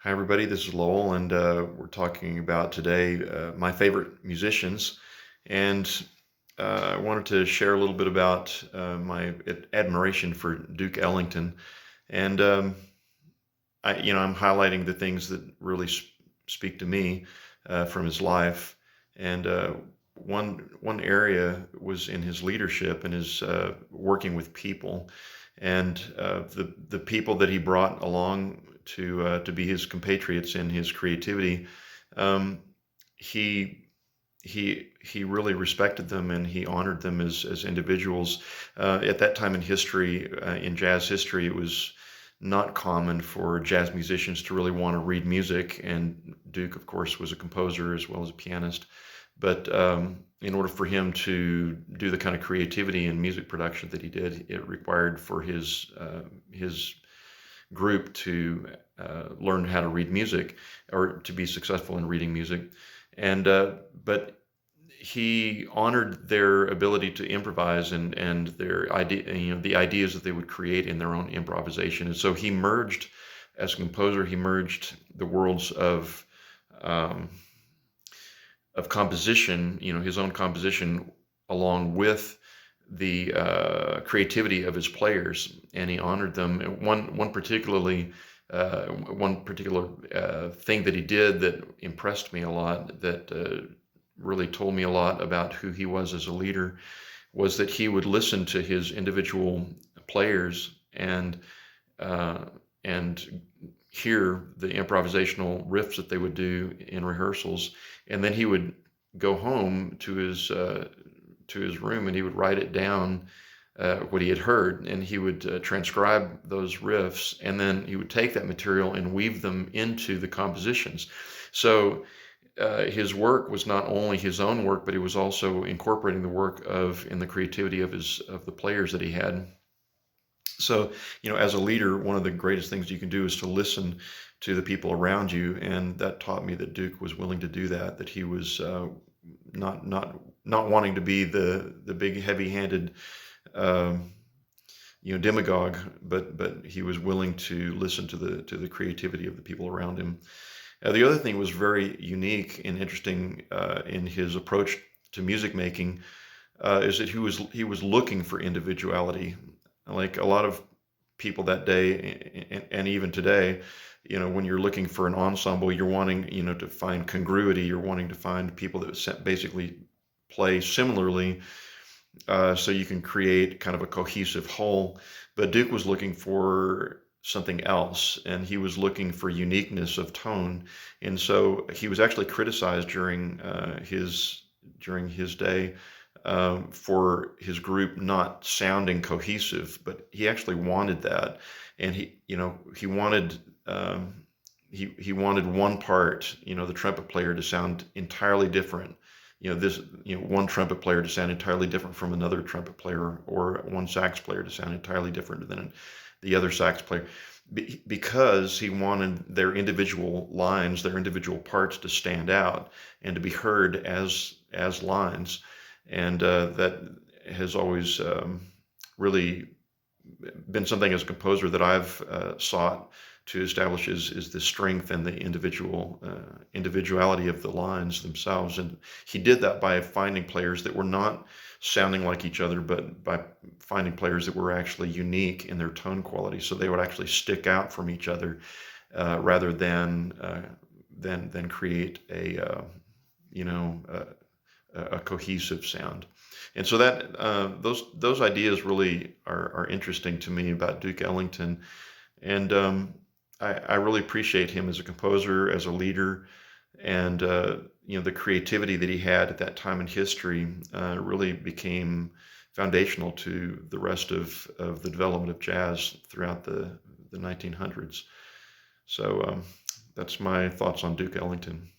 Hi, everybody. This is Lowell, and we're talking about today my favorite musicians. And I wanted to share a little bit about my admiration for Duke Ellington. And I'm highlighting the things that really speak to me from his life. And one area was in his leadership and his working with people, and the people that he brought along to be his compatriots in his creativity. Um, he he really respected them and he honored them as individuals. At that time in history, in jazz history, it was not common for jazz musicians to really want to read music, and Duke, of course, was a composer as well as a pianist. But in order for him to do the kind of creativity and music production that he did, it required for his group to learn how to read music or to be successful in reading music. And but he honored their ability to improvise and their idea, the ideas that they would create in their own improvisation. And so he merged, as a composer, he merged the worlds um, of composition, his own composition, along with the creativity of his players, and he honored them. And one particular thing that he did that impressed me a lot, that really told me a lot about who he was as a leader, was that he would listen to his individual players uh, and hear the improvisational riffs that they would do in rehearsals, and then he would go home to his room and he would write it down, what he had heard, and he would transcribe those riffs, and then he would take that material and weave them into the compositions. So his work was not only his own work, but he was also incorporating the work of in the creativity of the players that he had. So, as a leader, one of the greatest things you can do is to listen to the people around you, and that taught me that Duke was willing to do that. That he was not wanting to be the big heavy-handed um, demagogue, but he was willing to listen to the creativity of the people around him. The other thing was very unique and interesting in his approach to music making, is that he was looking for individuality. Like a lot of people that day, and even today, when you're looking for an ensemble, you're wanting, to find congruity. You're wanting to find people that basically play similarly, so you can create kind of a cohesive whole. But Duke was looking for something else, and he was looking for uniqueness of tone. And so he was actually criticized during his day, for his group not sounding cohesive, but he actually wanted that, and he wanted one part, the trumpet player, to sound entirely different. One trumpet player to sound entirely different from another trumpet player, or one sax player to sound entirely different than the other sax player, because he wanted their individual lines, their individual parts to stand out and to be heard as lines. And that has always really been something as a composer that I've sought to establish, is the strength and the individuality of the lines themselves. And he did that by finding players that were not sounding like each other, but by finding players that were actually unique in their tone quality, so they would actually stick out from each other, rather than create you know a cohesive sound. And so that those ideas really are interesting to me about Duke Ellington. And I really appreciate him as a composer, as a leader, and the creativity that he had at that time in history really became foundational to the rest of the development of jazz throughout the 1900s. So that's my thoughts on Duke Ellington.